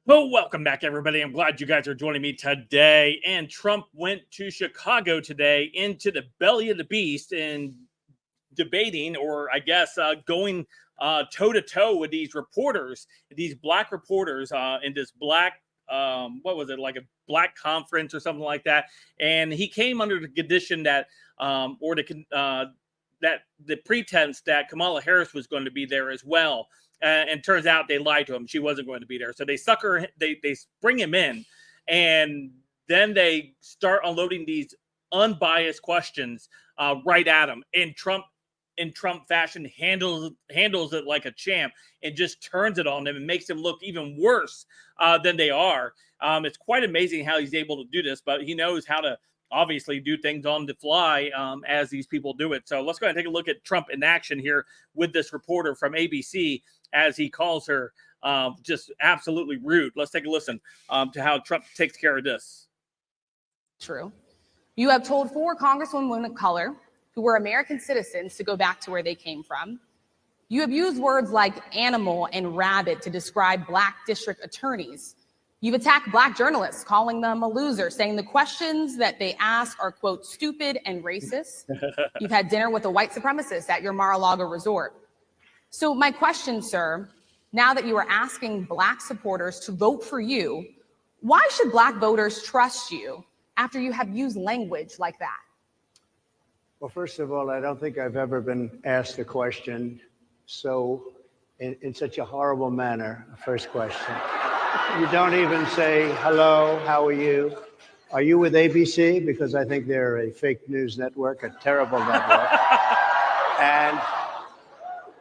Well, welcome back, everybody. I'm glad you guys are joining me today. And Trump went to Chicago today into the belly of the beast and debating, or I guess going toe to toe with these reporters, these black reporters in this black, what was it, like a black conference or something like that. And he came under the condition that, that the pretense that Kamala Harris was going to be there as well. And turns out they lied to him. She wasn't going to be there. So they sucker, they bring him in, and then they start unloading these unbiased questions right at him. And Trump, in Trump fashion, handles it like a champ and just turns it on them and makes them look even worse than they are. It's quite amazing how he's able to do this, but he knows how to obviously do things on the fly as these people do it. So let's go ahead and take a look at Trump in action here with this reporter from ABC as he calls her just absolutely rude. Let's take a listen to how Trump takes care of this. True. You have told 4 congresswomen of color who were American citizens to go back to where they came from. You have used words like animal and rabbit to describe black district attorneys. You've attacked black journalists, calling them a loser, saying the questions that they ask are, quote, stupid and racist. You've had dinner with a white supremacist at your Mar-a-Lago resort. So my question, sir, now that you are asking black supporters to vote for you, why should black voters trust you after you have used language like that? Well, first of all, I don't think I've ever been asked a question in such a horrible manner. First question. You don't even say, hello, how are you? Are you with ABC? Because I think they're a fake news network, a terrible network. And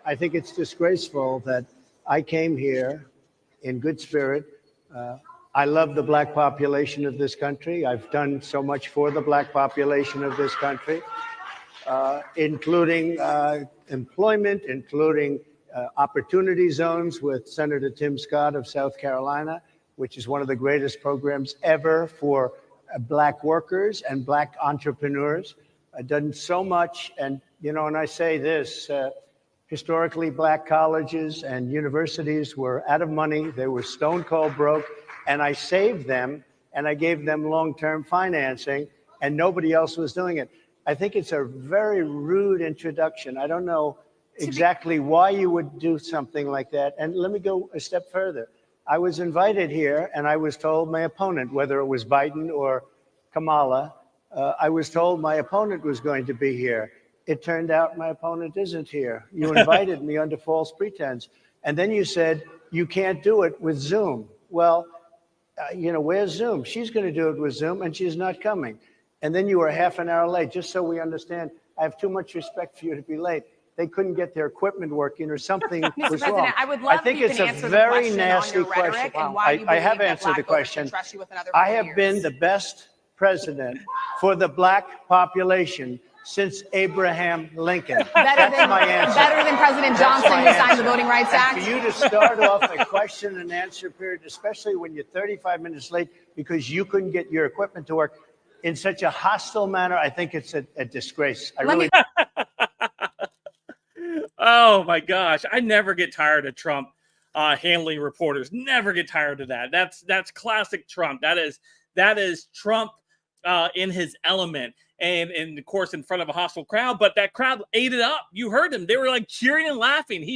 I think it's disgraceful that I came here in good spirit. I love the black population of this country. I've done so much for the black population of this country, including employment, including opportunity zones with Senator Tim Scott of South Carolina, which is one of the greatest programs ever for black workers and black entrepreneurs. I've done so much. And, you know, and I say this, historically black colleges and universities were out of money. They were stone cold broke. And I saved them and I gave them long-term financing and nobody else was doing it. I think it's a very rude introduction. I don't know exactly why you would do something like that. And let me go a step further. I was invited here and I was told my opponent, whether it was Biden or Kamala, I was told my opponent was going to be here. It turned out my opponent isn't here. You invited me under false pretense. And then you said, you can't do it with Zoom. Well, you know, where's Zoom? She's going to do it with Zoom and she's not coming. And then you were half an hour late, just so we understand. I have too much respect for you to be late. They couldn't get their equipment working or something was President, wrong. I would love I think if you it's can a answer very the question nasty on your question. and why you I have believe that answered black the voters question. should trust you with another I 4 have years. been the best president for the black population since Abraham Lincoln. That's my answer. Better than President Johnson, who signed the Voting Rights Act. And for you to start off a question and answer period, especially when you're 35 minutes late because you couldn't get your equipment to work in such a hostile manner, I think it's a disgrace. Oh my gosh, I never get tired of Trump handling reporters. Never get tired of that. That's classic Trump. That is Trump in his element, and of course in front of a hostile crowd. But that crowd ate it up. You heard them; they were like cheering and laughing. He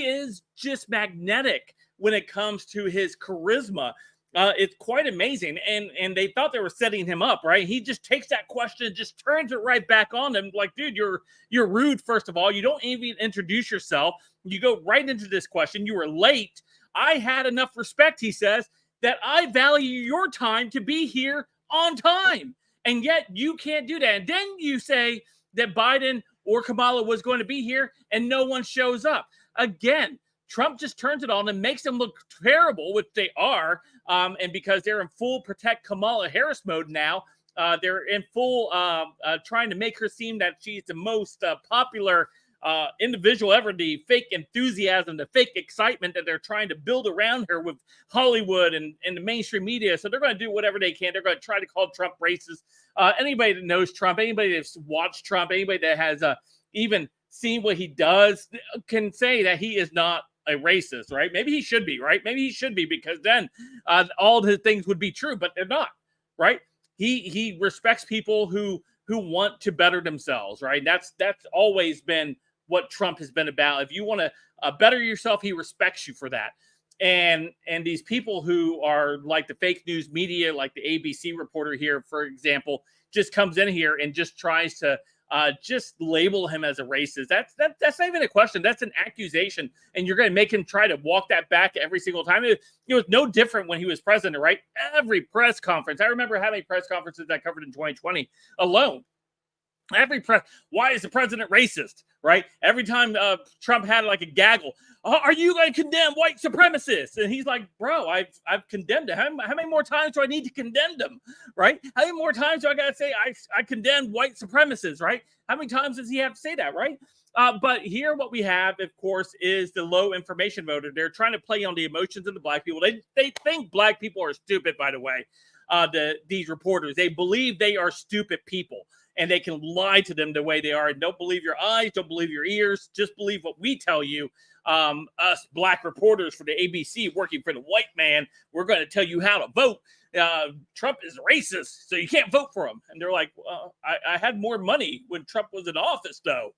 is just magnetic when it comes to his charisma. It's quite amazing, and they thought they were setting him up, right? He just takes that question and just turns it right back on them. Like, dude, you're rude. First of all, you don't even introduce yourself. You go right into this question. You were late. I had enough respect, he says, that I value your time to be here on time, and yet you can't do that. And then you say that Biden or Kamala was going to be here, and no one shows up. Again, Trump just turns it on and makes them look terrible, which they are. And because they're in full protect Kamala Harris mode now, they're in full trying to make her seem that she's the most popular individual ever, the fake enthusiasm, the fake excitement that they're trying to build around her with Hollywood and the mainstream media. So they're going to do whatever they can. They're going to try to call Trump racist. Anybody that knows Trump, anybody that's watched Trump, anybody that has even seen what he does can say that he is not a racist, right? Maybe he should be, right? Maybe he should be, because then all the things would be true, but they're not, right? He respects people who want to better themselves, right? That's always been what Trump has been about. If you want to better yourself, he respects you for that. And these people who are like the fake news media, like the ABC reporter here, for example, just comes in here and just tries to just label him as a racist. That's not even a question. That's an accusation, and you're going to make him try to walk that back every single time. It was no different when he was president, right? Every press conference. I remember how many press conferences I covered in 2020 alone. Every press, why is the president racist? Right? Every time Trump had like a gaggle, are you going to condemn white supremacists? And he's like, bro, I've condemned it. How many more times do I need to condemn them? Right? How many more times do I got to say I condemn white supremacists? Right? How many times does he have to say that? Right? But here, what we have, of course, is the low information voter. They're trying to play on the emotions of the black people. They think black people are stupid. By the way, these reporters, they believe they are stupid people. And they can lie to them the way they are. And don't believe your eyes, don't believe your ears. Just believe what we tell you. Us black reporters for the ABC working for the white man, we're going to tell you how to vote. Trump is racist, so you can't vote for him. And they're like, well, I had more money when Trump was in office, though.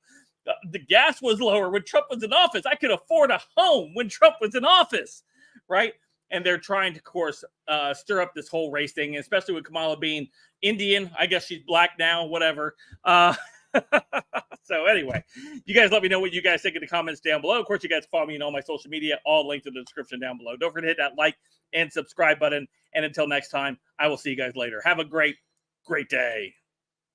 The gas was lower when Trump was in office. I could afford a home when Trump was in office, right? And they're trying to, of course, stir up this whole race thing, especially with Kamala being Indian. I guess she's black now, whatever. So anyway, you guys let me know what you guys think in the comments down below. Of course, you guys follow me on all my social media, all linked in the description down below. Don't forget to hit that like and subscribe button. And until next time, I will see you guys later. Have a great, great day.